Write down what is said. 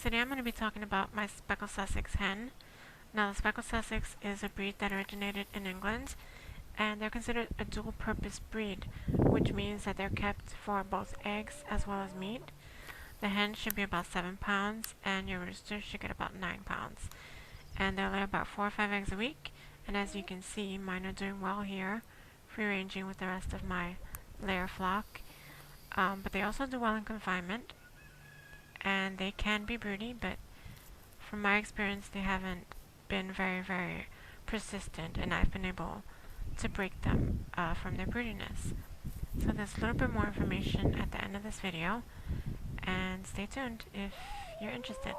today I'm going to be talking about my Speckled Sussex hen. Now, the Speckled Sussex is a breed that originated in England, and they're considered a dual-purpose breed, which means that they're kept for both eggs as well as meat. The hen should be about 7 pounds, and your rooster should get about 9 pounds. And they'll lay about 4 or 5 eggs a week, and as you can see, mine are doing well here, free-ranging with the rest of my layer flock. But they also do well in confinement, and they can be broody, but from my experience they haven't been very persistent, and I've been able to break them from their broodiness. So there's a little bit more information at the end of this video, and stay tuned if you're interested.